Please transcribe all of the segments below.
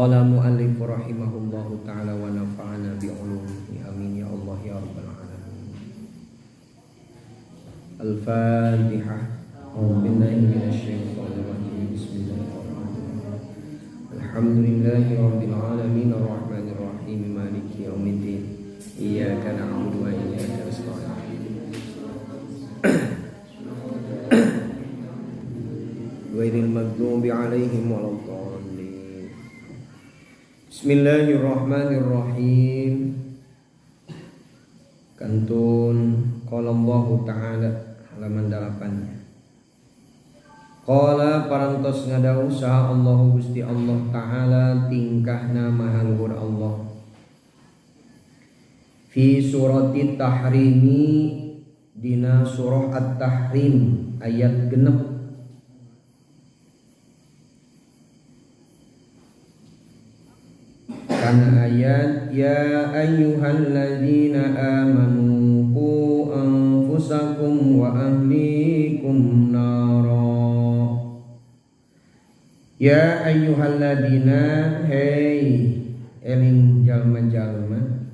Qala mu'allif rahimahullahu ta'ala wa nafa'ana bi'ulumihi amin ya Allah ya rabbal alamin. Al-Fatihah. Billahi minasyaitonir rajim. Bismillahirrahmanirrahim. Alhamdulillahi rabbil alamin arrahmanir rahim maliki yaumiddin. Iyyaka na'budu wa iyyaka nasta'in. Ghairil maghdubi 'alaihim waladdallin. Bismillahirrahmanirrahim. Kantun qala Allah ta'ala halaman 8. Qala parantos ngadau saha Allah Gusti Allah ta'ala tingkahna maha luhur Allah. Fi surati tahrimi dina surah at-tahrim ayat genep. Karena ayat ya ayyuhalladzina amanu qu anfusakum wa ahlikum nara. Ya ayyuhalladzina hey eling jalma-jalma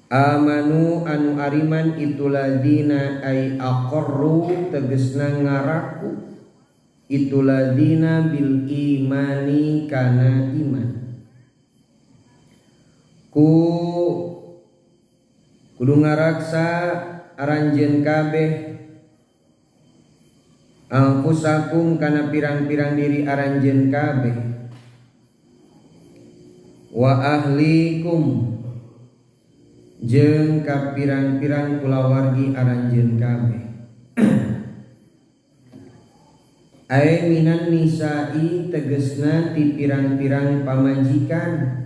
amanu anu ariman itu ladina ay aqarru tegesna ngaraku itu ladina bil imani kana iman kudu ngaraksa aranjeun kabeh anfusakum kana pirang-pirang diri aranjeun kabeh wa ahlikum jeung ka pirang-pirang kulawargi aranjeun kabeh. Ai minan nisa'i tegesna ti pirang-pirang pamajikan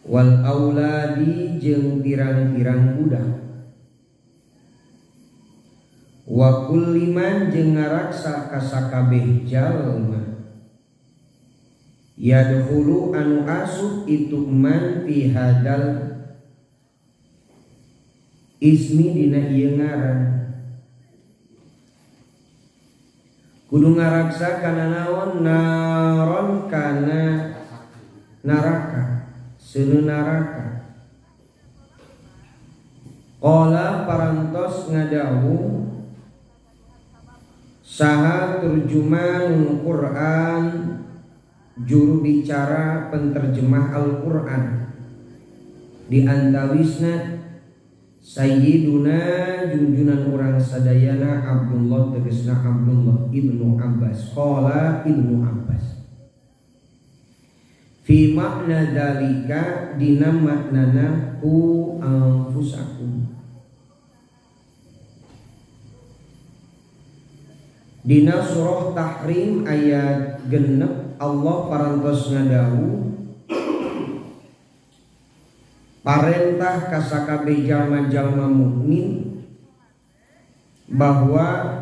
wal auladi jeung pirang-pirang budak wa kulliman jeung ngaraksa ka sakabeh jalma yadkhulu anu asup itu man fi hadal ismi dina ieu ngaran. Kudu ngaraksa kana naon naron kana neraka seuneu neraka. Qala parantos ngadawu saha turjuman Quran juru bicara penterjemah Al-Quran di antawisna Sayyiduna junjunan orang sadayana Abdullah tegesna Abdullah ibnu Abbas. Qala ibnu Abbas fi makna dalika dina maknana ku anfusakum dina surah Tahrim ayat genep Allah parantos ngadawu parentah kasakabe jalma-jalma mukmin bahwa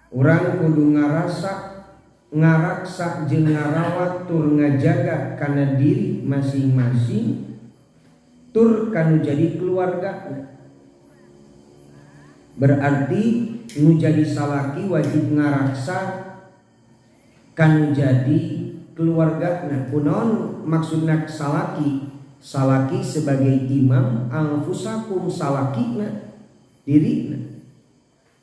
urang kudu ngaraksa jeung ngarawat tur ngajaga kana diri masing-masing tur kanu jadi keluarga. Berarti nu jadi salaki wajib ngaraksa kanu jadi keluargana. Kunaon maksudna salaki? Salaki sebagai imam, anfusakum salakina dirina,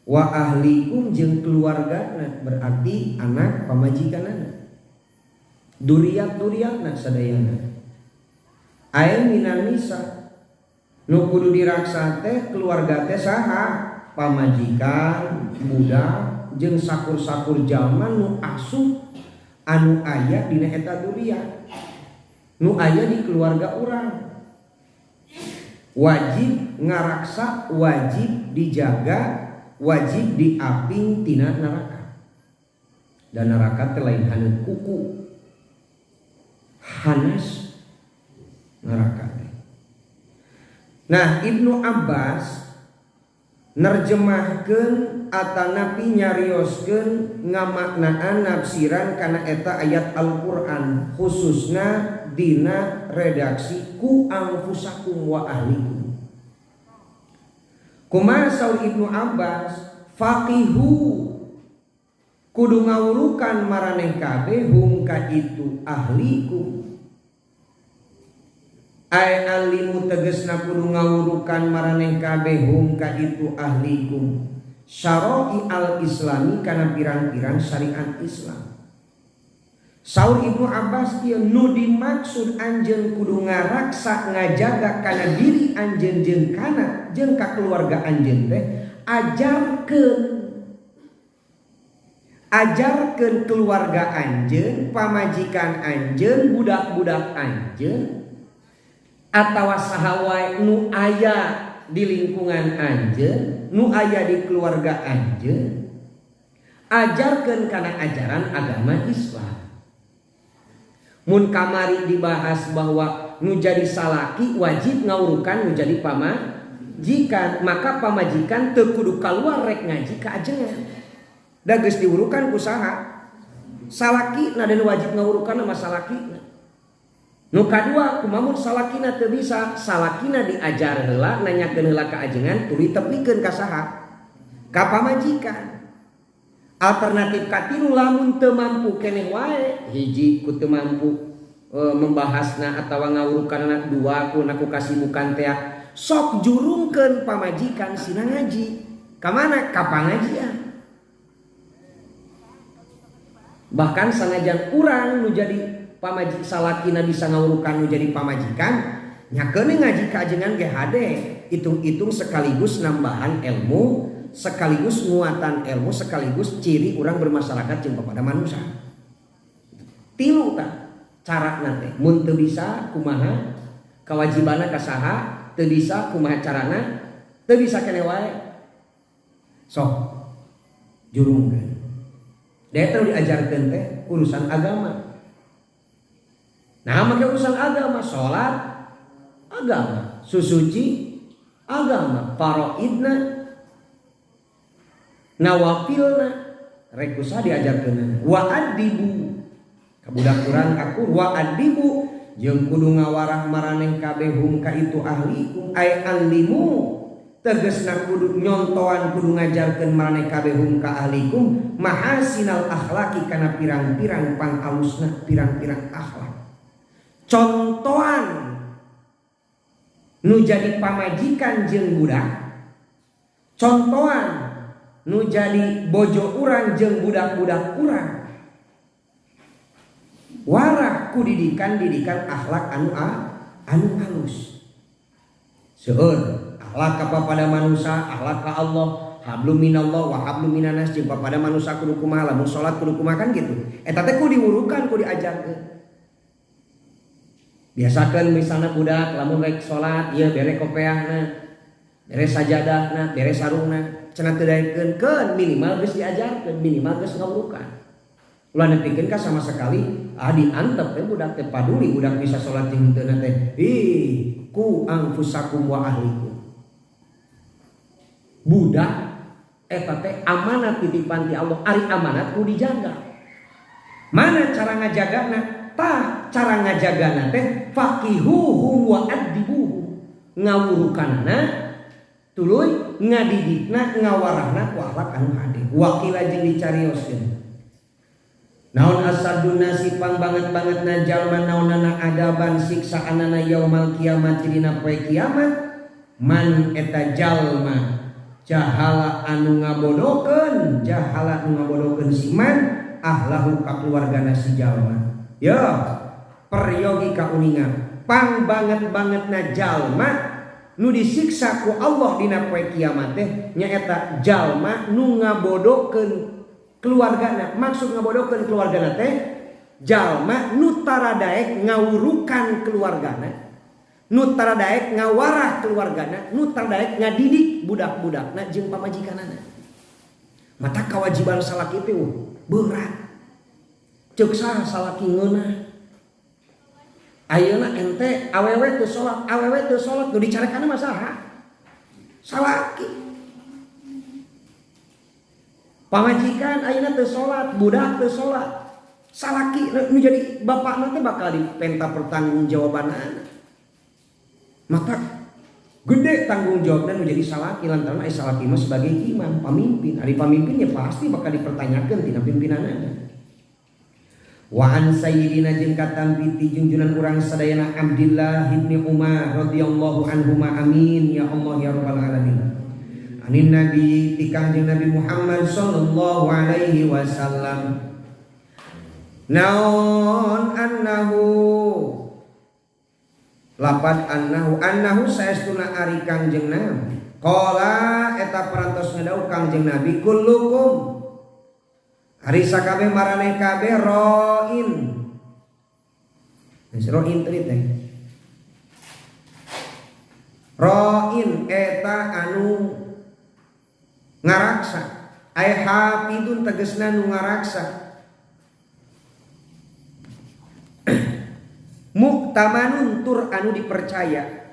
wa ahlikum jeung keluargana berarti anak pamajikanana, duriat-duriatna sadayana. Aya minan nisa nu kudu diraksa teh keluarga teh saha? Pamajikan, budak jeung sakur-sakur jalma nu asup anu aya dina eta duriat. Nu aya di keluarga orang wajib ngaraksa, wajib dijaga, wajib diaping tina neraka. Dan neraka teh lain haneut kuku, hanas neraka teh. Nah, Ibnu Abbas nerjemahkeun atanapi nyarioskeun ngamaknaan nafsiran kana eta ayat Al-Qur'an khususna dina redaksi ku anfusakum wa ahlikum. Kumaha saur Ibnu Abbas faqihu kudu ngawurukan maraneh kabeh hum ka itu ahlikum. Ai alimu tegesna kudu ngawurukan maraneh kabeh hum ka itu ahlikum syara'i al-islami kana pirang-pirang syariat Islam. Saur Ibnu Abbas ieu nu dimaksud anjeun kudu ngaraksa ngajaga kana diri anjeun jeung kana jeung ka keluarga anjeun teh ajarkeun keluarga anjeun, pamajikan anjeun, budak-budak anjeun atawa saha wae nu aya di lingkungan anjeun, nu aya di keluarga anjeun, ajarkeun kana ajaran agama Islam. Mun kamari dibahas bahwa nu jadi salaki wajib ngawurukan nu jadi pamajikan, maka pamajikan teu kudu kaluar rek ngaji ka ajengan. Da geus diurukan ku saha? Salakina dan wajib ngawurukan sama salakina. Nu kadua kumamun salakina teu bisa, salakina diajar heula nanyakeun heula ka ajengan tuluy tepikeun ka saha? Ka pamajikan. Alternatif katilu lamun teu mampu keneh wae, hiji ku teu mampu membahasna atawa ngawurukanna, dua ku naku kasibukan teh sok jurungkeun pamajikan sina ngaji. Ka mana? Ka pangajian. Bahkan sanajan urang nu jadi pamajikan salakina bisa ngawurukan nu jadi pamajikan, nyakeun ngaji ka ajengan ge hade, hitung-hitung sekaligus nambahan ilmu, sekaligus nguatan ilmu, sekaligus ciri orang bermasyarakat jeung kepada manusia. Tilu ta carana teh. Mun teu bisa kumaha kawajibanna ka saha, teu bisa kumaha carana, teu bisa keneh wae sok jurungkeun. Da eta diajarkeun teh urusan agama. Nah, make urusan agama, salat agama, susuci agama, faraidna nawafilna rek kusaha diajarkeun. Wa adibu ka budak urang akur, wa adibu jeung kudu ngawarah maraneh kabeh hum ka itu ahlikum ay alimu tegesna kudu nyontoan kudu ngajarkeun maraneh kabeh hum ka ahlikum mahasinal akhlaki kana pirang-pirang pangalusna pirang-pirang akhlak. Contoan nu jadi pamajikan jeung budak, contoan nu jadi bojo urang jeung budak-budak urang, warah ku didikan akhlak anu halus. Seueur akhlak kepada manusia, akhlak ka Allah, hablum minallah wa hablum minanas, jeung pada manusia kudu kumaha, lamun salat kudu kumaha kan gitu. Eta teh ku diurukan, ku diajarkeun. Biasakeun misalna budak lamun rek salat ieu bere kopeahna, bere sajadahna, bere sarungna, cenah teu daekeun keun minimal geus diajarkeun, minimal geus ngawurukan. Ulah nepikeun ka sama sekali diantep teh budak teh paduli budak bisa salat jeung henteu teh. Ku anfusakum wa ahlikum. Budak eta teh amanat titipan ti Allah, ari amanat kudu dijaga. Mana cara ngajagana? Tah cara ngajagana teh faqihuhum wa adibuhum, ngawurukanna tuluy ngadidikna ngawarahna ku akhlak anu hade. Wakila jeung dicarioskeun naon asadun nasi pang banget-bangetna jalma naonana adaban siksa anana yaumal kiamat dina poe kiamat man eta jalma jahala anu ngabodokeun si man ahlahu ka keluargana si jalma. Ya, peryogi ka uningan pang banget-bangetna jalma nu disiksa ku Allah dina poe kiamat teh nyaeta jalma nu ngabodokeun keluargana. Maksud ngabodokeun keluargana teh jalma nu tara daek ngawurukan keluargana, nu tara daek ngawarah keluargana, nu tara daek ngadidik budak-budakna jeung pamajikanana. Mata kewajiban salaki teh berat. Ceuk saha salaki ngeunah. Ayeuna ente awewe teu salat nu dicarekanna mah saha? Salaki. Pamajikan ayeuna teu salat, budak teu salat. Salaki nu jadi bapakna teh bakal dipenta pertanggungjawabanana. Maka Gede tanggung jawabnya nu jadi salaki lantaran ai salaki mah sebagai imam, pamimpin. Ari pamimpinnya pasti bakal dipertanyakan tina pimpinanana. Wa an sayyidina jeung katampi junjunan urang sadayana Abdullah bin Umar radhiyallahu anhuma amin ya Allah ya rabbal alamin. Anin nabi ti Kangjeng Nabi Muhammad sallallahu alaihi wasallam. Naon annahu lapat annahu saestuna ari Kangjeng Nabi qala eta parantos ngadauk Kangjeng Nabi kullukum ari sakabeh maraneh kabeh roin. Geus roin teh roin eta anu ngaraksa ai hafidun tegasna nu ngaraksa mu'tamanun tur anu dipercaya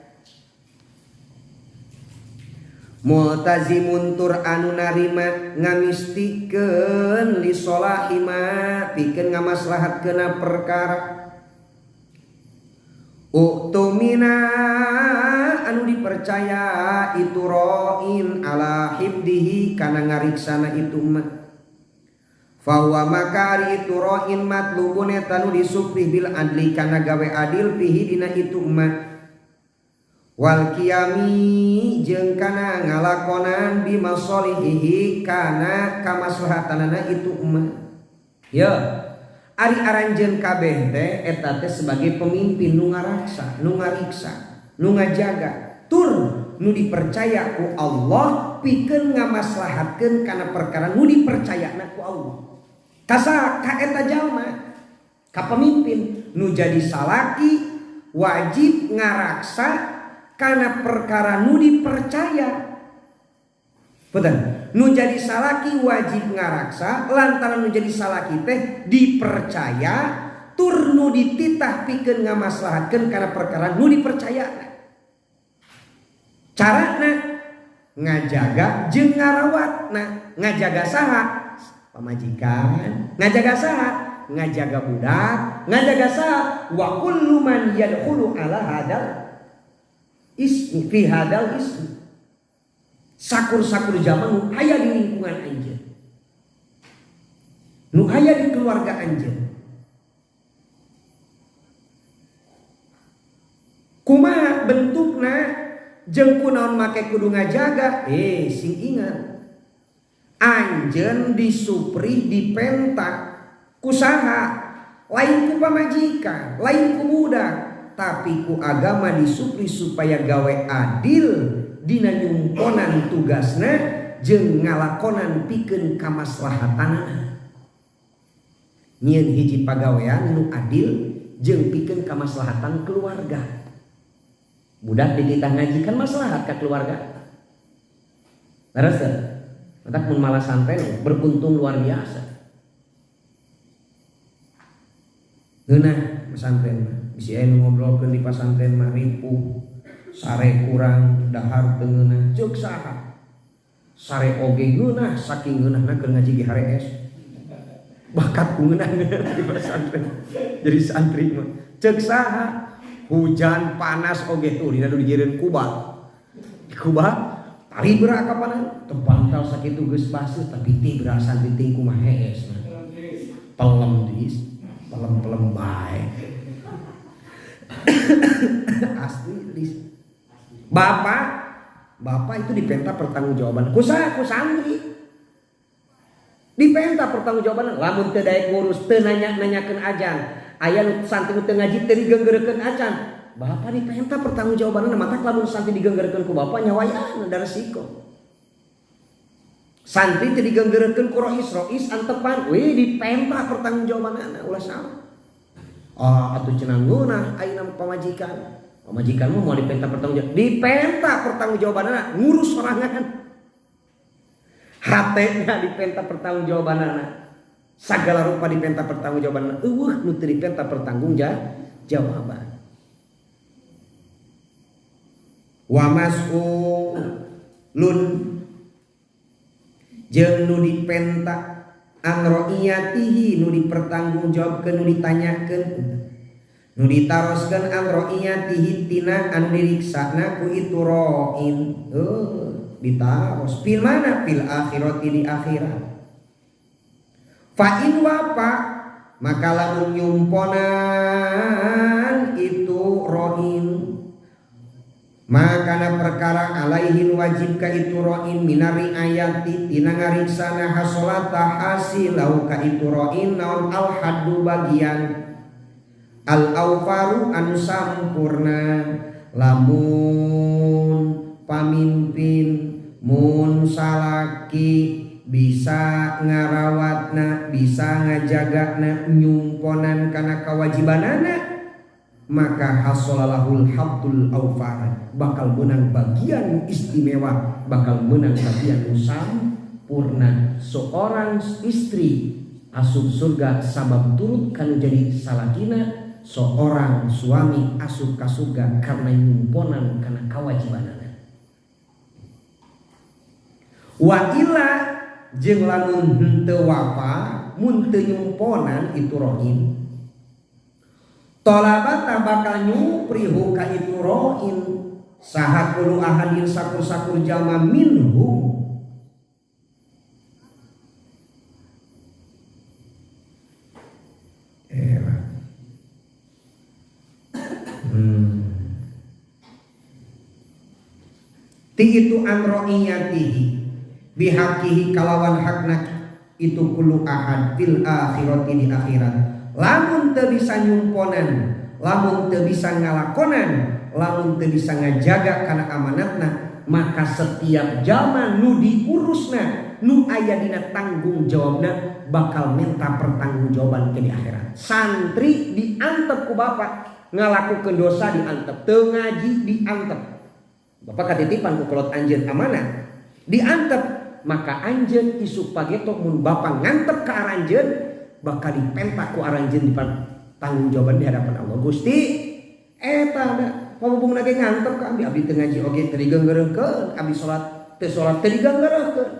multazimun tur anu narima ngamistikeun li solahima pikeun ngamaslahatkeuna perkara uktumina anu dipercaya itu roin ala hibdihi kana ngariksana itu mah fahuwa makari itu roin matlubun eta nu disupri bil adli kana gawe adil pihi dina itu mah wal qiyami jeung kana ngalakonan bi masalihihi kana kamaslahatanana itu mah ya ari aranjeun kabeh teh eta teh sebagai pemimpin nu ngaraksa nu ngariksa nu ngajaga tur nu dipercaya ku Allah pikeun ngamaslahatkeun kana perkara nu dipercayana ku Allah. Kasa ka eta jalma ka pemimpin nu jadi salaki wajib ngaraksa kana perkara nu dipercaya. Betul. Nu jadi salaki wajib ngaraksa lantaran nu jadi salaki teh dipercaya tur nu dititah pikeun ngamaslahatkeun kana perkara nu dipercaya. Carana ngajaga jeung ngarawatna, ngajaga saha? Pamajikan, ngajaga saha? Ngajaga budak, ngajaga saha? Wa kullu man yadkhulu ala hadal ismi fi hadal ismi. Sakur-sakur zaman nu aya di lingkungan anjeun. Nu aya di keluarga anjeun. Kumaha bentukna jeung kunaon make kudu ngajaga? Sing ingat. Anjeun disupri dipenta kusaha lain ku pamajikan lain ku budak tapi ku agama disupri supaya gawe adil dina nyungkonan tugasna jeung ngalakonan pikeun kamaslahatanana nyieun hiji pagawean nu adil jeung pikeun kamaslahatan keluarga budak dititah ngajikan maslahat ka keluarga leres teh matak mun malah santai beruntung luar biasa. Geunah pesantren mah bisi aya nu ngobrolkeun di pasantren mah ripuh sare kurang dahar teu ngeunah ceuk saha sare oge ngeunah saking ngeunahna keur ngaji ge harees bakat ku ngeunah di pasantren jadi santri mah ceuk saha hujan panas oge tuh dina dijiereun kubah tari beura kapanan tempantal sakitu geus baseuh tapi ti berasa diting kumaha hees pelem bae asli dis bapak itu dipenta pertanggungjawaban ku santri dipenta pertanggungjawaban lamun teu daek ngurus teu nanyakeun ajan aya nu santri teu ngaji teu digeunggeurkeun acan bapak dipenta pertanggungjawabanna mata lamun santri digeunggeurkeun ku bapak nyawayana da resiko santri teu digeunggeurkeun ku rois antepan we dipenta pertanggungjawabanna ulah salah atuh cenah ngeunah ayeuna pamajikan mah mau dipenta pertanggungjawabanna ngurus sorangan hatena dipenta pertanggungjawabanna sagala rupa dipenta pertanggungjawabanna eueuh nu teu dipenta pertanggungjawaban wa mas'ulun jeung nu dipenta an ra'iyatihi nu dipertanggungjawabkeun nu ditanyakeun nu ditaroskeun an ro'iyatihi tina anu diriksana ku itu ro'in ditaros fil mana fil akhirati di akhirat fa in wapa maka lamun nyumponan itu ro'in maka perkara alaihin wajib ka itu ro'in minari ayati tina ngariksana hasolata hasilau ka itu ro'in naon al haddu bagian al aufaru anu sampurna lamun pamimpin mun salaki bisa ngarawatna bisa ngajagana nyumponan kana kawajibanana maka hasolalahul habdul aufar bakal menang bagian istimewa bakal menang bagian sampurna seorang istri asup surga sabab turut kanu jadi salakina seorang suami asup ka surga karena nyumponan karena kewajibanana wa illa jeung lamun henteu wapa mun teu nyumponan itu rohin tolabata bakal nyuprihu ka itu rohin saha kulu ahadin sakur-sakur jalma minhum ti itu an ro'iyatihi bihaqihi kalawan hakna itu kulu ahad fil akhirati di akhirat lamun teu bisa nyumponan lamun teu bisa ngalakonan lamun teu bisa ngajaga kana amanatna maka setiap jalma nu diurusna nu aya dina tanggung jawabna bakal minta pertanggungjawaban ke di akhirat santri diantep ku bapak ngalakukeun dosa diantep teu ngaji diantep bapak katitipan ku kolot anjeun amanah diantep maka anjeun isuk pageto mun bapak ngantep ka aranjeun bakal dipentak ku aranjeun di tanggung jawaban di hadapan Allah Gusti eta da pamubungna ge ngantep ka abdi teu ngaji oge teu digeunggeureunkeun abdi salat teu teu digeunggeureunkeun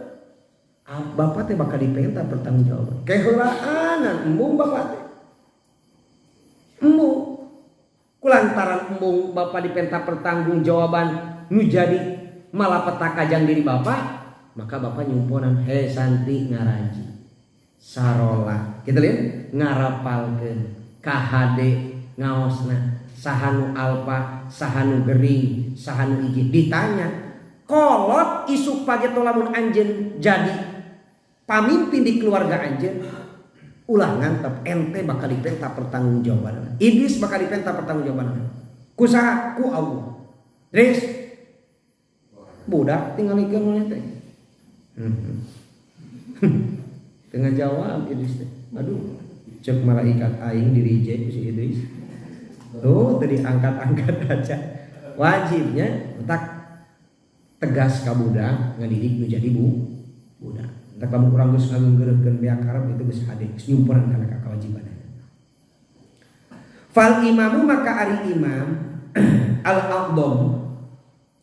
bapak teh bakal dipentak pertanggungjawaban keheulaanan embung bapak teh embung kulantaran embung bapak dipentak pertanggungjawaban nu jadi malapetaka jang diri bapak maka bapak nyumponan he santri ngaraji sarola kita lihat ngarapalkeun kahade ngaosna sahanu alpa sahanu gering sahanu iji ditanya kolot isuk pageto lamun anjeun jadi pamimpin di keluarga anjeun ulah ngantep ente bakal dipenta pertanggungjawaban iblis bakal dipenta pertanggungjawaban kusaha ku Allah terus budak tinggal ikan mulai teh tengah jawab Idris teh aduh cek malaikat aing dirijek si Idris tadi angkat-angkat aja wajibnya tak tegas ka budak ngadidik nu jadi budak tak kamu kurang geus ngageureukeun beak harap itu geus hade nyumpuran kana kewajibanna fal imamu maka ari imam al aqdam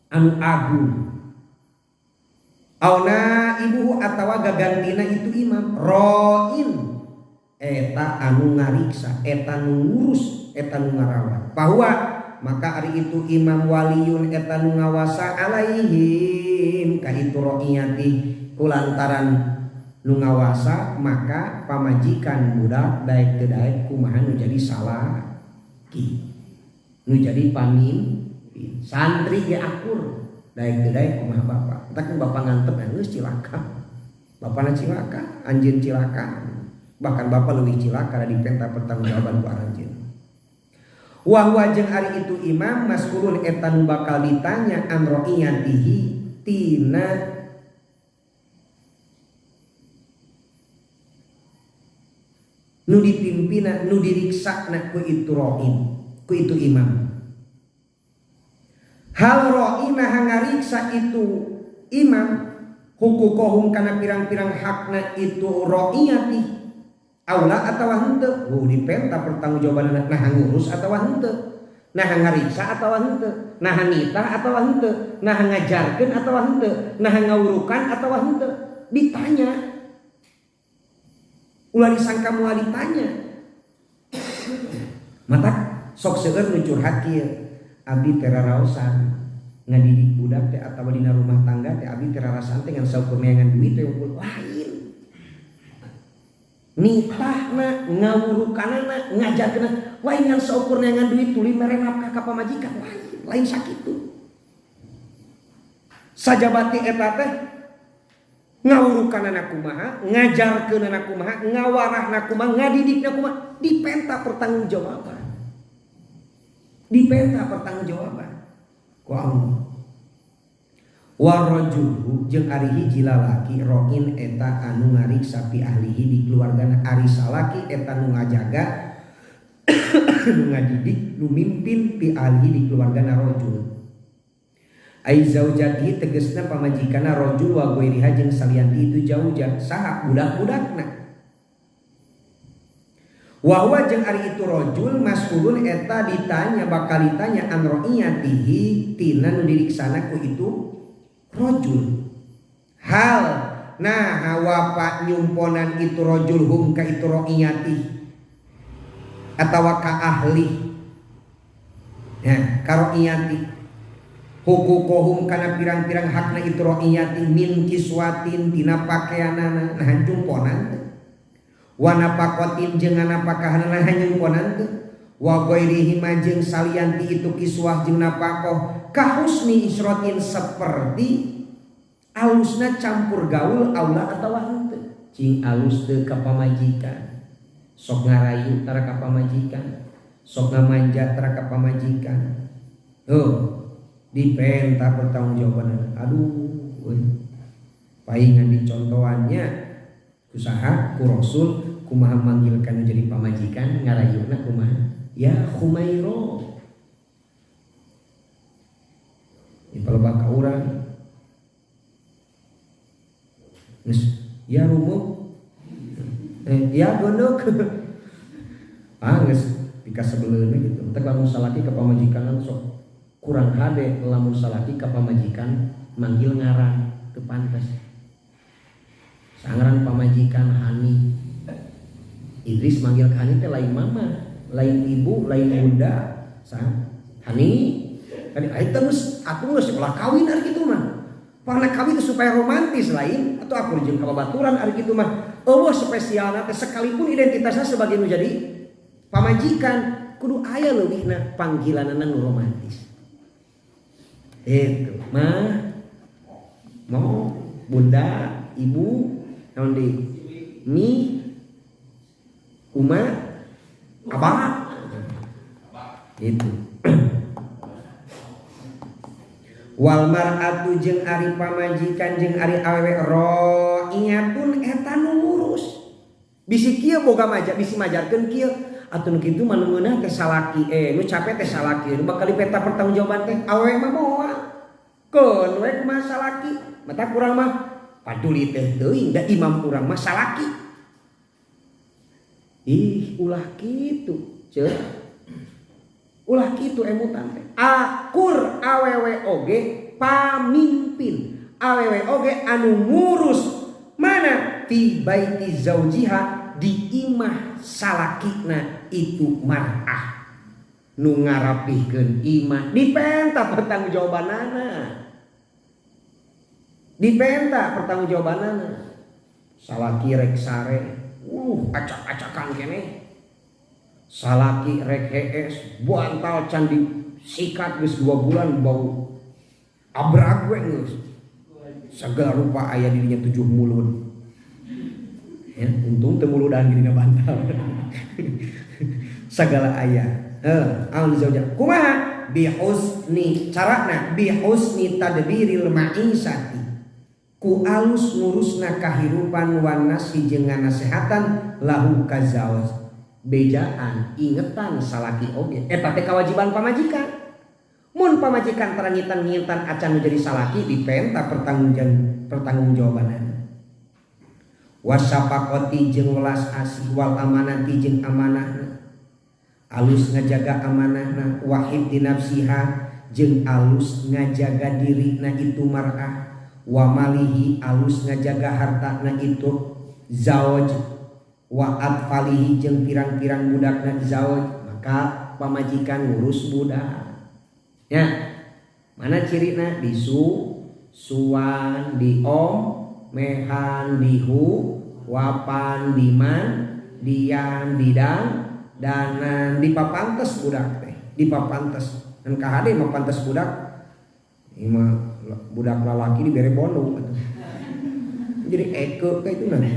anu agung auna ibu atawa gagantina itu imam roin eta anu ngariksa eta nu ngurus eta nu ngarawat bahwa maka ari itu imam waliyun eta nu ngawasa alaihim ka itu ro'iyati kulantaran nu ngawasa maka pamajikan budak daek teu daek kumaha nu jadi salaki nu jadi pamimpin santri ge akur daek teu daek kumaha bapak tak bapak ngantep geus cilaka bapana cilaka anjeun cilaka bahkan bapak leuwih cilaka da dipenta pertanggungjawaban ku anjeun wa huwa jeung ari itu imam mas'ulun eta nu bakal ditanya an ro'iyatihi tina nu dipimpina nu diriksana ku itu ro'in ku itu imam hal ro'ina hangariksa itu imam hukukohum kana pirang-pirang hakna itu ro'iyati aula atawa henteu dipenta pertanggungjawaban nah ngurus atawa henteu nah ngariksa atawa henteu nah nitah atawa henteu nah ngajarkeun atawa henteu nah ngawurukan atawa henteu ditanya ulah disangka moal ditanya mata sok seueur nu curhat kieu abdi teu raraosan ngadidik budak teh atawa dina rumah tangga teh abdi teu raraosan teh ngan saukur neangan duit teh lain nitahna ngawurukanana ngajakeuna lain ngan saukur neangan duit tuluy mere nafkah ka pamajikan lain sakitu sajabati eta teh ngawurukanana kumaha ngajarkeunana kumaha ngawarahna kumaha ngadidikna kumaha dipenta pertanggungjawaban ku Allah warajulu jeung ari hiji lalaki roin eta anu ngariksa pi ahlihi di keluargana ari salaki eta nu ngajaga nu ngadidik nu mimpin pi ahlihi di keluargana rajul ai zaujati tegasna pamajikana rajul wa ghairiha jeung salianti itu jaujan saha budak-budakna wa huwa jeung ari itu rajul mas'ulun eta bakal ditanya an ra'iyatihi tina nu diriksana ku itu rajul hal nah hawa nyumponan itu rajul hum ka itu ra'iyati atawa ka ahli ya ka ra'iyati hukukuhum kana pirang-pirang hakna itu ra'iyati min kiswatin tina pakaianana nah nyumponan wa napakotin jeung napakahanana nyumponan wa ghairihi jeung salianti itu kiswah jeung napakoh kahusni isrotin seperti alusna campur gaul aula atawa henteu cing alus teu ka pamajikan sok ngarayu tara ka pamajikan sok ngamanja tara ka pamajikan dipenta pertanggungjawaban aduh paingan dicontohannya usaha ku rasul kumaha manggilkan jadi pamajikan ngarayuna kumaha ya Khumairo dipalebak ka urang geus ya rumuk ya gondok geus pika sebeleuna gitu teh lamun salaki ka pamajikan sok kurang hade lamun salaki ka pamajikan manggil ngaran teu pantes sangaran pamajikan Hani Idris manggil ka Hani teh lain mama lain ibu lain bunda Hani kan eta geus atuh geus ulah kawin ari kitu mah pangna kawin supaya romantis lain atau aku jeung kababaturan ari kitu mah eueuh spesialna teh sekalipun identitasnya sebagai nu jadi pamajikan kudu aya leuwihna panggilanana nu romantis itu mah mau bunda ibu naon di mi uma abah itu wal mar'atu jeung ari pamajikan jeung ari awewe ro'iyatun eta nu ngurus bisi kieu boga bisi majarkeun kieu atuh kitu maneungeunah teh salaki nu capek teh salaki nu bakal dipeta pertanggungjawaban teh awewe mah moal keun we kumaha salaki mata kurang mah paduli teh teuing da imam urang mah salaki ulah kitu ceuk ulah kitu emutan teh akur awewe oge pamimpin awewe oge anu ngurus mana fi baiti zaujiha di imah salakina itu mar'ah nu ngarapihkeun imah dipenta pertanggungjawabanana salaki rek sare acak-acakan kene salaki rek hees buantal can disikat geus 2 bulan bau abrag we geus segala rupa aya dirinya 7 mulut ya untung teu muludan dina bantal segala aya al-zauja kumaha bihusni carana bihusni tadbiril ma'isati ku alus ngurusna kahirupan wanasi jeung ngasehatan lahu kazawaj bejaan ingetan salaki oge eta teh kewajiban pamajikan mun pamajikan terangitan ngintan acan jadi salaki dipenta pertanggungjawabanana wasapaqati jeung welas asih wal amanati jeung amanahna alus ngajaga amanahna wahid di nafsiha jeung alus ngajaga dirina itu mar'ah wa malihi alus ngajaga hartana itu zawaj wa atfalihi jeung pirang-pirang budakna zawaj ka pamajikan ngurus budak. Ya, mana cirina? Disu, suan, diom, mehan, dihu, wapan, diman, dian, didang, danan, dipapantes budak teh, dipapantes. Dan kahade mapantes budak, ima budak lalaki dibere bondo. Jadi eke kayak itu nanti.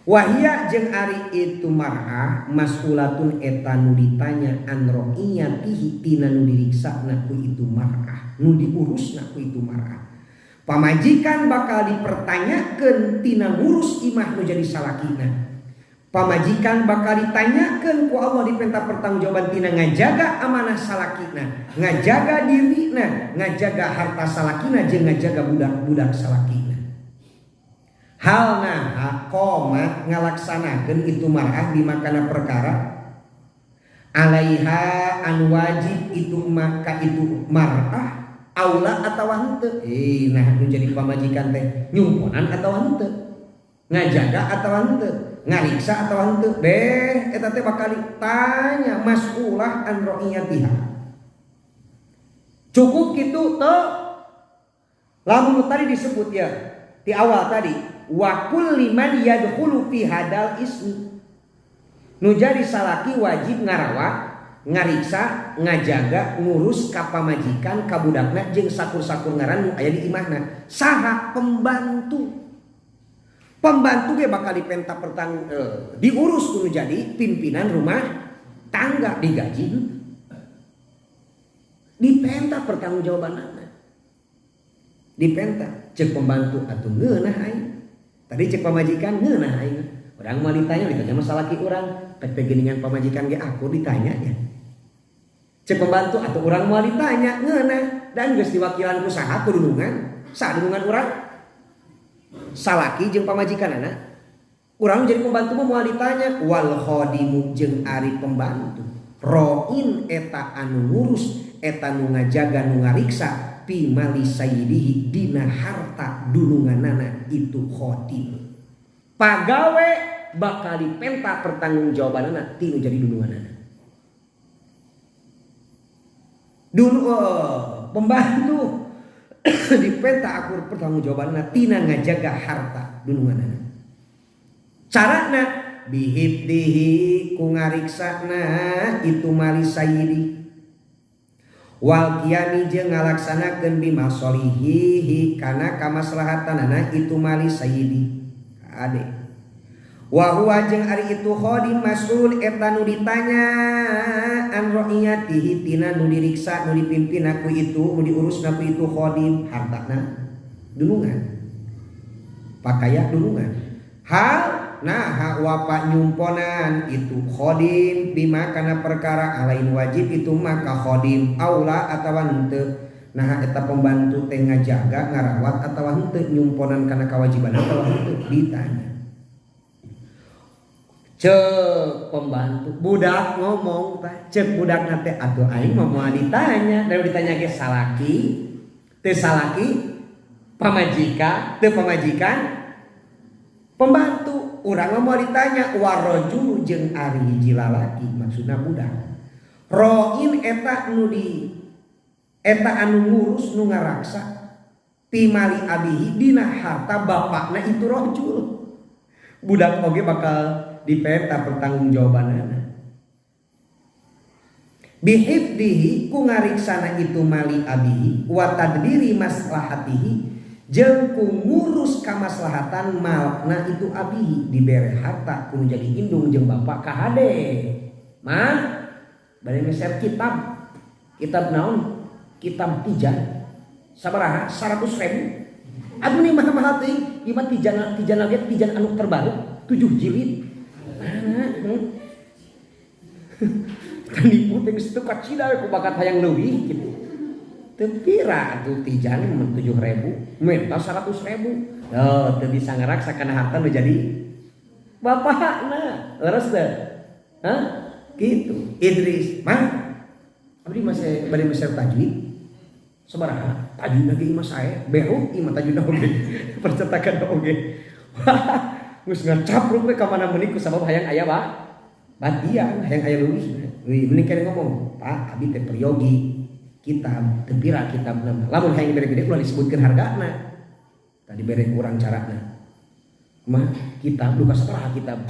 Wahia jeung ari itu mar'ah mas'ulatun eta nu ditanya an ro'iyatihi tina nu diriksana ku itu mar'ah, nu diurusna ku itu mar'ah. Pamajikan bakal dipertanyakeun tina ngurus imah nu jadi salakina. Pamajikan bakal ditanyakeun ku Allah diperintah pertanggungjawaban tina ngajaga amanah salakina, ngajaga dirina, ngajaga harta salakina jeung ngajaga budak-budak salakina. Hal nah qomat ngalaksanakeun itu mar'ah di makana perkara alaiha an wajib itu maka itu mar'ah aula atawa henteu. Nah nu jadi pamajikan teh nyumponan atawa henteu, ngajaga atawa henteu, ngariksa atawa henteu. Eta teh bakal ditanya mas'ulah an ro'iyatiha. Cukup kitu teu. Lamun tadi disebut ya di awal tadi wa kulli man yadkhulu fi hadal ismi. Nu jadi salaki wajib ngarawat, ngariksa, ngajaga, ngurus ka pamajikan ka budakna jeung sakur-sakur ngaran nu aya di imahna. Saha? Pembantu. Pembantu ge bakal dipenta diurus kudu jadi pimpinan rumah tangga, digaji. Dipenta pertanggungjawabanna. Dipenta cek pembantu atuh ngeunah aing. Tadi cek pamajikan ngeunah aing. Urang mau ditanya masalah ki urang, pet pegeningan pamajikan ge aku ditanya ya. Cek pembantu atau urang mau ditanya ngeunah dan geus diwakilan ku saha kudunungan? Sadunungan urang? Salaki jeung pamajikanana. Urang jadi pembantu mau ditanya wal khadimu jeung ari pembantu. Roin eta anu ngurus, eta nu ngajaga nu ngariksa pi mali sayyidihi dina harta dununganana itu khotim. Pagawe bakal dipenta pertanggungjawabanana tinu jadi dununganana. Pembantu dipenta akur pertanggungjawabanana tina ngajaga harta dununganana. Carana bihibdihi ku ngariksana itu mali sayyidi. Wal qiyami jeung ngalaksanakeun bima sholihihi kana kamaslahatanana itu mali sayyidi ade. Wa huwa jeung ari itu khadim mas'ul eta nu ditanya an ra'iyatihi tina nu diriksa nu dipimpin aku itu nu diurusna ku itu khadim hartana dunungan pakaya dunungan hal nah wapa nyumponan itu khodim bima kana perkara alain wajib itu maka khodim aula atawa henteu. Nah eta pembantu teh ngajaga ngarawat atawa henteu nyumponan kana kewajiban atawa henteu ditanya. Cek pembantu budak ngomong tah cek budak teh atuh aing mah moal ditanya dan ditanya ge salaki teu salaki pamajikan teu pamajikan pembantu. Urang mau ditanya warajul jeung ari hiji lalaki maksudna budak. Roin eta nu di eta anu ngurus nu ngaraksa timali abihi dina harta bapakna itu rajul. Budak oge bakal dipenta pertanggungjawabanana. Bihibdihi ku ngariksana itu mali abihi wa tadbiri maslahatihi jeung ku ngurus kamaslahatan malna itu abihi dibere harta kudu jadi indung jeung bapak kahade mah bari meser kitab naon kitab tijan sabaraha 100.000 aduh nih mahal teuing ieu mah tijan ge tijan anu terbaru 7 jilid kan diputing situ kacida ku bakat hayang leuwih kitu. Tempira tuh tijan 7.000 minta 100.000. Oh teu bisa ngaraksa kana harta nu jadi bapakna leres teh. Hah? Gitu. Idris, mah abdi masih bari meser tajwid. Sabaraha? Tajwidna ge imah sae, beru imah tajwidna oge. Percetakan oge. Wah, geus ngacapruk we ka mana meuni ku sabab hayang aya batian yang aya lulus mending kene ngomong Pak abi teh peryogi kitab teu pira kitabna lamun hayang dibere gede ulah disebutkeun hargana tadi bere kurang carana mah kitab duka satraha kitab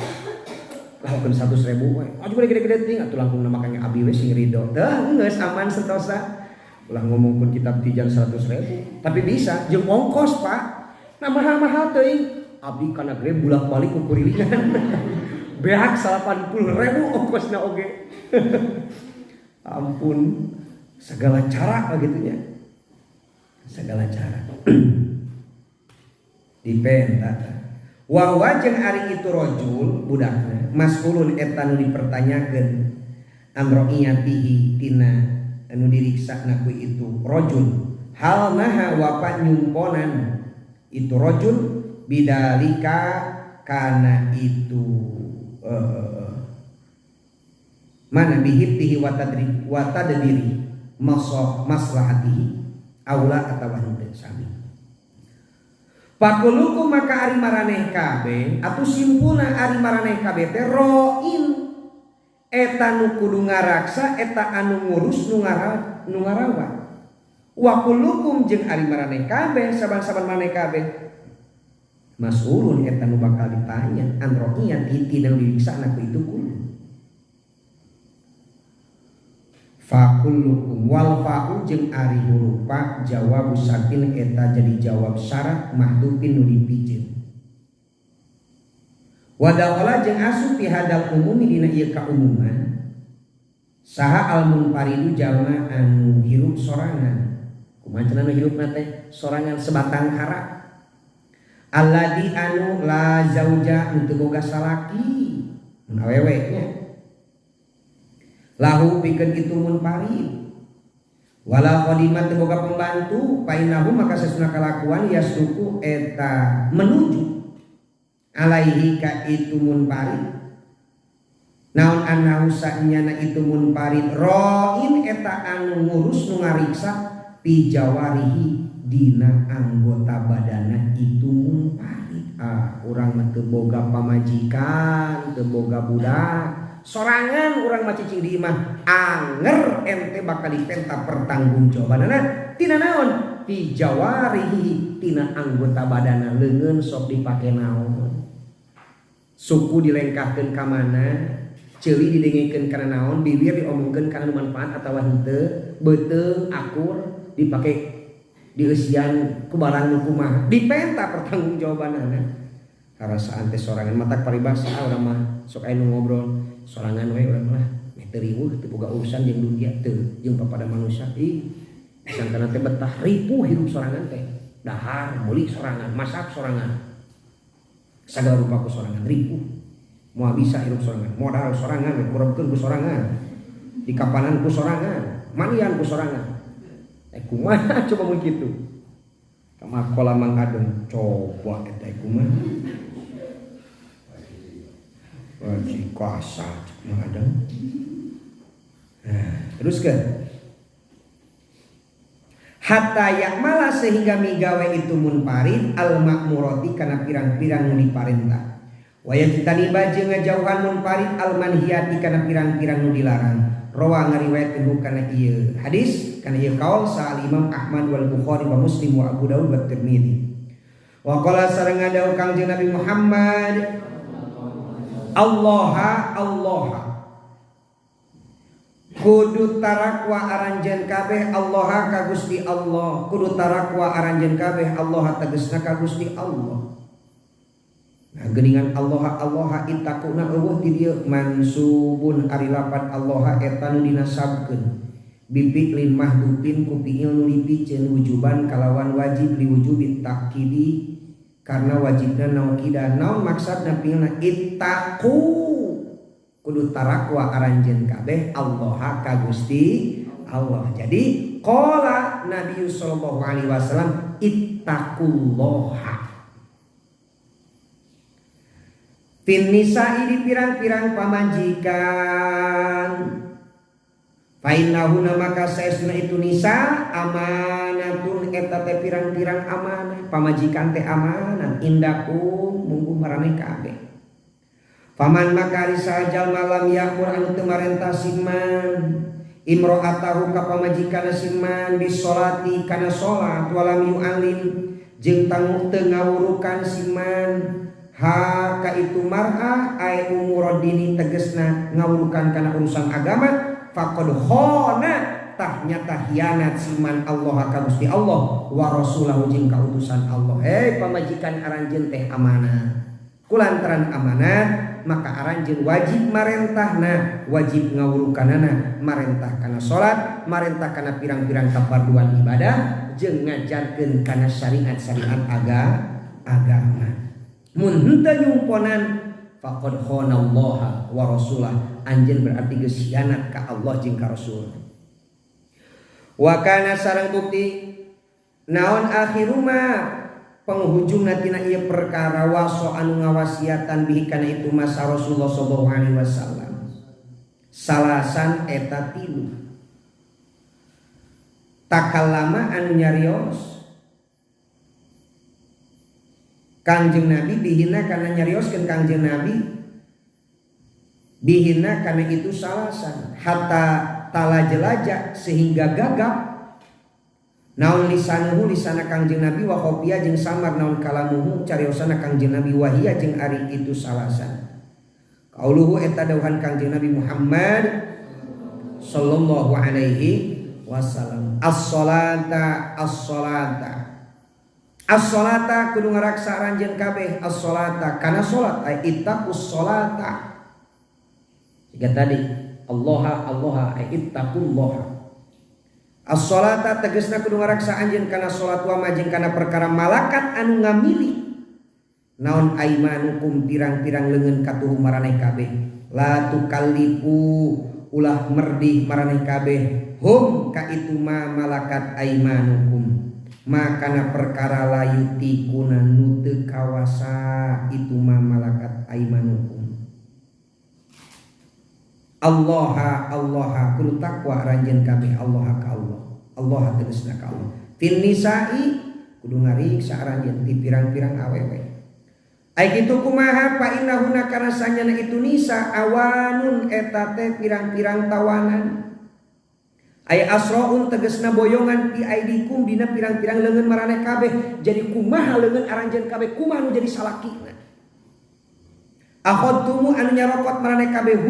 lakukan 100.000 we aju bere gede-gede ting atuh langkung makanya abi we sing rido teh geus aman sentosa ulah ngomongkeun kitab tijang 100.000 tapi bisa jeung ongkos Pak nah mahal-mahal teuing abdi kana gede bulak-balik ku kurilingan beak 80.000 ongkosna oge ampun segala cara begitunya segala cara dipenta wa jeung ari itu rajul budakna mas'ulun eta nu dipertanyakeun amroiyatihi tina anu diriksana ku itu rajul hal naha wa nyumponan itu rajul bidalika kana itu mana bihibtihi wa tadbiri maslahatihi aula atawa henteu sami pakuluku maka ari maraneh kabeh atuh simpulna ari maraneh kabeh teh roin eta nu kudu ngaraksa eta anu ngurus nu ngarawat wa kulukum jeung ari maraneh kabeh saban-saban maraneh kabeh mas'ulun eta nu bakal ditanya an ro'iyati tina diriksana ku itu kudu fakullukum wal fa'u jeung ari huruf fa jawab sakin eta jadi jawab syarat mahdhufin nu dipijeun wa dakhala jeung asup fi hadal umumi dina ieu kaumuman saha al munfaridu jalma anu hirup sorangan kumaha cenah nu hirupna teh sorangan sebatang hara alladzi anu la zauja nu teu boga salaki mun awewe nya lahu pikeun kitu munfarid wala khadimat teu boga pembantu painahu maka sesuna kalakuan yasduku eta menuju alaihi ka itu munfarid naon anahu sanyana itu munfarid roin eta anu ngurus nu ngariksa pi jawarihi dina anggota badana itu munfarid urang mah teu boga pamajikan teu boga budak sorangan urang mah cicing di imah anger ente bakal dipenta pertanggungjawabanana tina naon fi jawarihi tina anggota badana leungeun sok dipake naon suku dilengkahkeun ka mana ceuli didengengkeun kana naon bibir diomongkeun kana manfaat atawa henteu beuteung akur dipake dieusian ku barang nu kumaha dipenta pertanggungjawabanana harasaan teh sorangan matak paribasa urang mah sok aya nu ngobrol sorangan we urang mah meh teu riweuh teu boga urusan jeung dunia teu jeung papada manusia sangkana teh betah ripuh hirup sorangan teh dahar meuli sorangan masak sorangan sagala rupa ku sorangan ripuh moal bisa hirup sorangan modal sorangan we kurebkeun ku sorangan di kapanan ku sorangan manian ku sorangan kumaha coba mun kitu kamakola mang adem coba eta kumaha wajib kuasa mang adem terus ke hatta yakmala sehingga migawe itu munfarid al makmurati kana pirang-pirang nu diparentah wa yajtaniba jeung ngajauhan munfarid al manhiyati kana pirang-pirang nu dilarang rawa ngariwayatkeun kana ieu hadis kana ieu qaul sa Imam Ahmad wal Bukhari wa Muslim wa Abu Daud wa Tirmidzi wa qala sareng ngadau Kangjeng Nabi Muhammad Allah kudu tarakwa aranjeun kabeh Allah ka Gusti Allah kudu tarakwa aranjeun kabeh Allah tegasna ka Gusti Allah nah geuningan Allah itakuna eueuh ti dieu mansubun ari lapat Allah eta nu dinasabkeun bifi'lin mahdhufin ku fi'il nu dipiceun wujuban kalawan wajib liwujubit takkidi karena wajibna naukida naon maksudna fi'ilna ittaqu kudu tarakwa aranjeun kabeh Allah ka Gusti Allah jadi qala Nabi sallallahu alaihi wasallam ittaqullaha fin nisa'i di pirang-pirang pamajikan fa innahu maka saestuna itu nisa amanatun eta teh pirang-pirang amanah pamajikan teh amanah indakum munggu maraneh kabeh Faman makari sajal malam yakur anu teu marentah siman imro'atahu ka pamajikanna siman bisolati kana salat walam yu'alim jeung tangguh teu ngawurukan siman ha ka itu mar'ah ay umuruddini tegesna ngawurukan kana urusan agama faqad khana tah nyata hianat siman Allah ka Gusti Allah wa rasulahu jeung ka utusan Allah. Pamajikan aranjeun teh amanah. Kulantaran amanat maka aranjeun wajib marentahna, wajib ngawurukanana, marentah kana salat, marentah kana pirang-pirang kafarduan ibadah jeung ngajarkeun kana syariat-syariat agama. Mun henteu nyumponan faqad khana Allah wa rasulah, anjeun berarti geus hianat ka Allah jeung ka Rasul. Wa kana sareng bukti naon akhiruma penghujungna tina ieu perkara waso anu ngawasiatan bihi kana itu masa Rasulullah sallallahu alaihi wasallam salasan eta 3 takallama anu nyarios Kangjeng Nabi bihina kana nyarioskeun Kangjeng Nabi bihina kana itu salasan hatta tala jelaja sehingga gagap naon lisanuhu lisana Kangjeng Nabi wa khofiyah jeung samar naon kalamuhu cariosana Kangjeng Nabi wahia jeung ari itu salasan qauluhu eta dawuhan Kangjeng Nabi Muhammad sallallahu alaihi wasallam as-salata as-salata kudu ngaraksa aranjeun kabeh as-salata kana salat ay ittaqus salata jika tadi Allah ay ittaqullah. As-salata tegasna kudu ngaraksa anjeun kana salat wa majeng kana perkara malakat anu ngamili naon aimanukum pirang-pirang leungeun katuhu maraneh kabeh la tukallifu ulah merdih maraneh kabeh hum ka itu ma malakat aimanukum makana perkara layuti kuna nu teu kawasa itu ma malakat aimanukum. Allah kudu takwa aranjeun kabeh Allah ka Allah tegasna ka Allah. Fil nisa'i kudu ngariksa aranjeun di pirang-pirang awewe. Ai kitu kumaha fa innahuna kana sanyana itu nisa awanun eta teh pirang-pirang tawanan. Ai asraun tegasna boyongan fi aidikum dina pirang-pirang leungeun maraneh kabeh. Jadi kumaha leungeun aranjeun kabeh kumaha nu jadi salakina. Akhadtumu anu nyarokot maraneh kabeh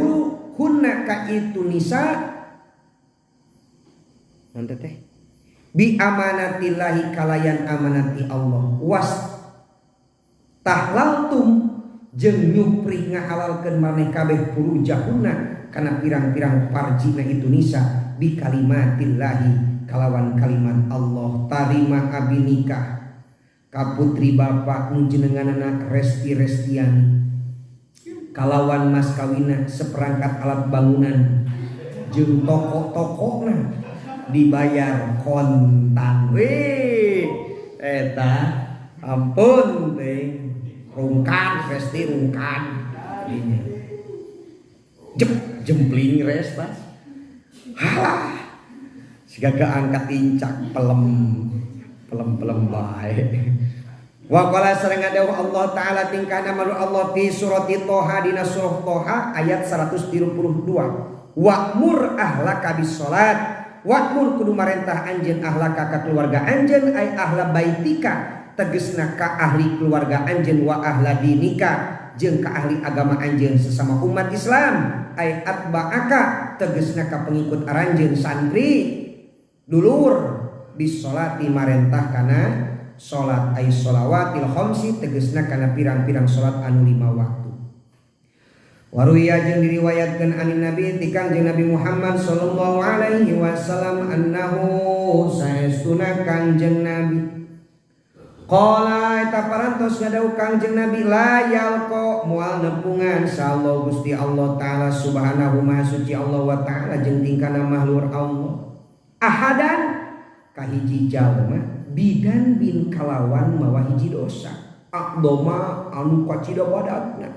hunna ka itu nisa nanti teh bi amanatillahi kalayan amanati Allah was tahlaltum jeung nyuprih ngahalalkeun maneh kabeh furujahunna kana pirang-pirang farjina itu nisa bi kalimatillahi kalawan kalimat Allah tarima abi nikah ka putri bapak nu jenenganna Resti-Restiani kalawan mas kawina seperangkat alat bangunan jeung toko-tokona dibayar kontan. Eta ampun teh rungkan Resti rungkan jempling Resta siga angkat incak pelem bae. Wa qala sareng dawuh Allah taala tingkana malu Allah fi surati Toha dina surah Toha ayat 132 wa'mur ahlaka bis salat wa'mur kudu marentah anjeun ahlaka ka keluarga anjeun ay ahla baitika tegasna ka ahli keluarga anjeun wa ahla dinika jeung ka ahli agama anjeun sesama umat Islam ay atba'aka tegasna ka pengikut aranjeun santri dulur bis salati marentah kana salat ay sholawatil khamsi tegasna kana pirang-pirang salat anu 5 waktu. Waruya jeung diriwayatkeun anin Nabi ti Kangjeng Nabi Muhammad sallallahu alaihi wasallam annahu saestuna Kangjeng Nabi qala eta parantos ngadawuh Kangjeng Nabi la yalqa moal nepungan sallallahu Gusti Allah taala subhanahu maha suci Allah wa taala jeung tingkana mahlur Allah ahadan kahiji jalma bidan bin kalawan mawa hiji dosa aqdoma anu kacida badatna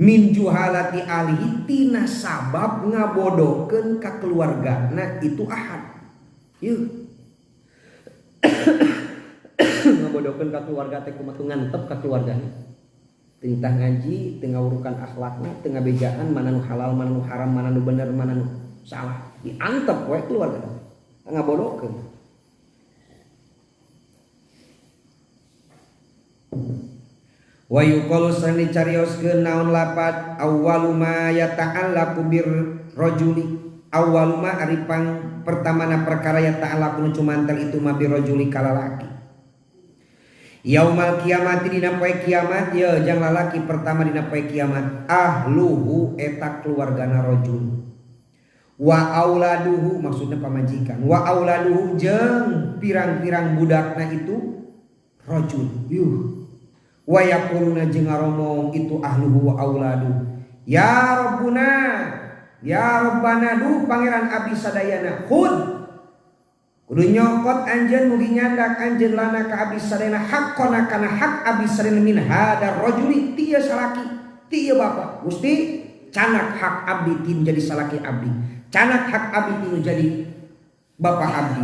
min juhalati alihi tina sabab ngabodokeun ka keluargana itu ahad yeuh ngabodokeun ka keluarga teh kumaha ngantep ka keluargana tentang ngaji, tengah urukan akhlakna, tengah bejaan mana nu halal, mana nu haram, mana nu bener, mana nu salah. Diantep we keluarga. Tengah bodohkeun. Wa yuqalu sani carioskeun naon lapat awwalu ma yata'allaqu bir rajuli. Awwalu ma ari pertamana perkara yata'allaqu nu cumantel itu ma bir rajuli kalalaki. Yaumal kiamat dina poe kiamat ya jang lalaki pertama dina poe kiamat ahluhu eta keluargana rajul wa auladuhu maksudna pamajikan wa auladuhu jeung pirang-pirang budakna itu rajul wa yaquluna jeung ngaromong itu ahluhu wa auladuhu ya rabbuna ya rabbana duh pangeran abdi sadayana khud kudu nyokot anjeun mugi nyandak anjeun lana ka abdi sadayana haqqona kana hak abdi sadayana min hadar rajuli ti salaki ti bapak Gusti canak hak abdi ti jadi salaki abdi canak hak abdi ti jadi bapak abdi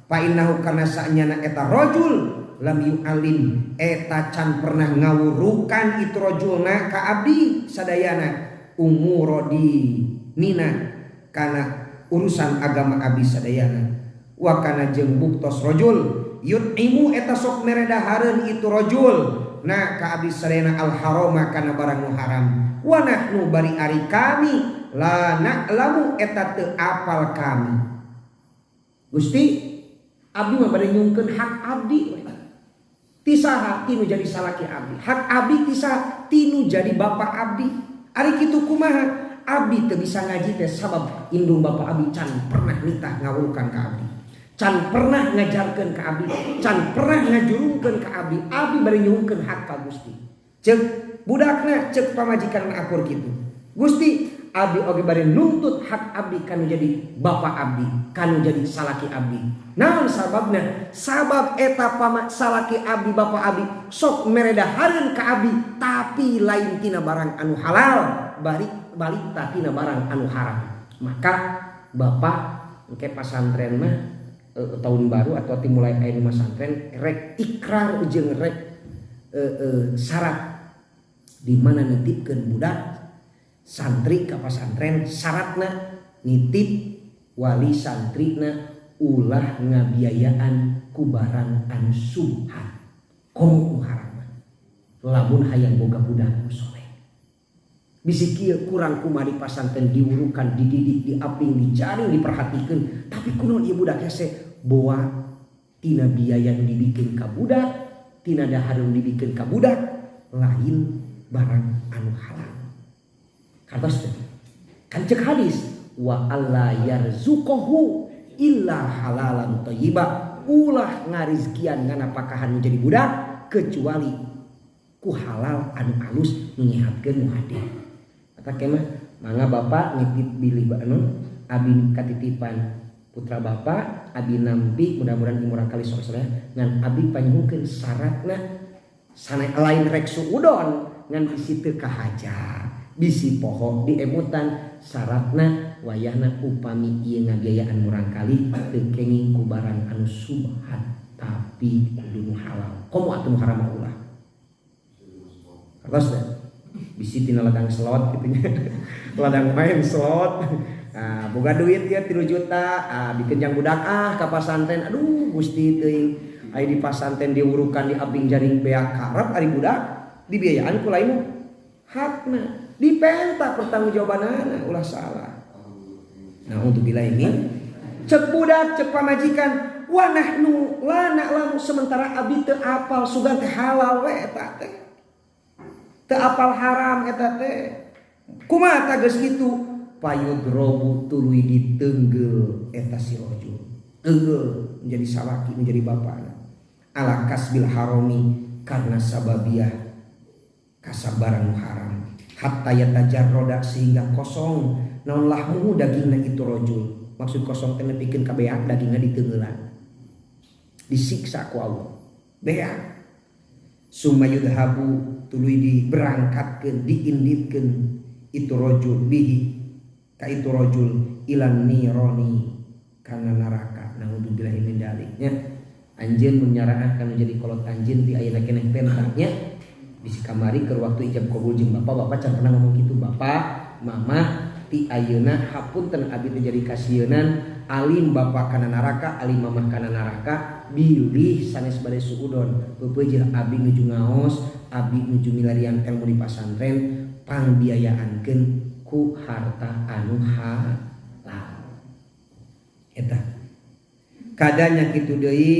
fa innahu kana sa'nyana eta rajul lam yu'alim eta can pernah ngawurukan itu rajulna ka abdi sadayana umurodi nina kana urusan agama abdi sadayana wa kana jeung buktos rajul yut'imu eta sok meredahareun itu rajul na ka abdi sadayana al harama kana barang nu haram wa nahnu bari ari kami la na'lamu eta teu apal kami Gusti abdi mah bade nyungkeun hak abdi ti saha tinu jadi salaki abdi hak abdi ti saha tinu jadi bapak abdi ari kitu kumaha abdi teu bisa ngaji teh sabab indung bapak abdi can pernah nitah ngawulkan ka abdi can pernah ngajarkeun ka abdi can pernah ngajurungkeun ka abdi abdi bari nyuhungkeun hak ka Gusti ceuk budakna ceuk pamajikanna akur kitu Gusti abdi oge bari nuntut hak abdi kanu jadi bapak abdi kanu jadi salaki abdi naon sababna sabab eta salaki abdi bapak abdi sok meredahareun ka abdi tapi lain tina barang anu halal balik tina barang anu haram maka bapak engke pasantren mah tahun baru atau dimulai aya nu masantren rek ikrar jeung rek syarat di mana nitipkeun budak santri ka pasantren syaratna nitip wali santrina ulah ngabiayaan ku barang anu subhan komo haram lamun hayang boga budak soleh bisi kieu kurang kumaha di pasantren diurukan dididik diaping dijaring diperhatikeun tapi kunaon ieu budak hese boa tina biaya nu dibikeun ka budak tina dahar nu dibikeun ka budak lain barang anu halal kantos kan cek hadis wa alla yarzuquhu illa halalan thayyiba ulah ngarizkian ngana pakahan menjadi budak kecuali ku halal anu alus nyihatkeun muhadeh kata kemah mangga bapak nitip bilih anu abi katitipan putra bapak abi nampi mudah-mudahan umur kali soleh ngan abi panjungkeun syaratna sana lain rek suudon ngan bisi teu kahaja bisi poho diemutan syaratna wayahna upami ieu ngabiayaan murang kali teu kenging ku barang anu subhan tapi kudu nu halal komo atuh haram ulah terus bisi tina ladang slot kitu nya ladang main slot boga duit ya 3 juta bikin budak ka pasantren aduh Gusti teuing aya di pasantren diurukan di abing jaring beak karep ari budak dibiayaan ku lain hakna dipenta pertanggungjawabanana ulah salah. Nah untuk bila ini cek budak cek pamajikan wa nahnu la na'lamu sementara abdi teu apal sugan teh halal we eta teh teu apal haram eta teh kumaha tageus kitu payudrobu tuluy diteunggel eta si rajul teunggel menjadi salaki menjadi bapana ala kasbil harami karena sababiah kasabaran haram hatta yatajarroda sehingga kosong naon lahmu dagingna itu rajul maksud kosong teh nepikeun ka beak dagingna diteungeulan disiksa ku Allah beak summa yudhabu tuluy diberangkatkeun diinditkeun itu rajul bihi ka itu rajul ilan nirani kana neraka naudzubillahi min dzaliknya anjeun mun nyaraah kana jadi kolot anjeun di ayeuna keneh pentanya bisi kamari ke waktu ijab kabul jeung bapak can pernah ngomong gitu, bapak mama ti ayeuna hapunten abdi teh jadi kasieun alim bapak kana neraka alim mamah kana neraka bilih sanes bade suudon peupeujil abdi nuju ngaos abdi nuju milarian ilmu di pasantren pangbiayaankeun ku harta anu halal eta kadanya kitu deui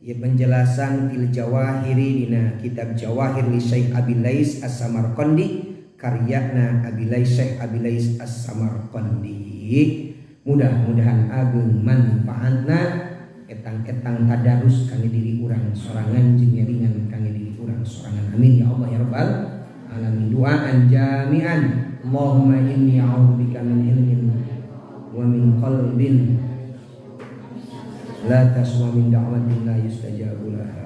ya penjelasan fil jawahiri dina kitab Jawahir li Syekh Abi Lais As-Samarqandi karyana Abi Lais Syekh Abi Lais As-Samarqandi. Mudah-mudahan ageung manfaatna etang-etang tadarus kangge diri urang sorangan jeung nyaringan kangge diri urang sorangan. Amin ya Allah ya rabbal alamin. Duaan jami'an. Allahumma inni a'udzubika min ilmin wa min qalbin la tasma min da'watin la yustajabu laha.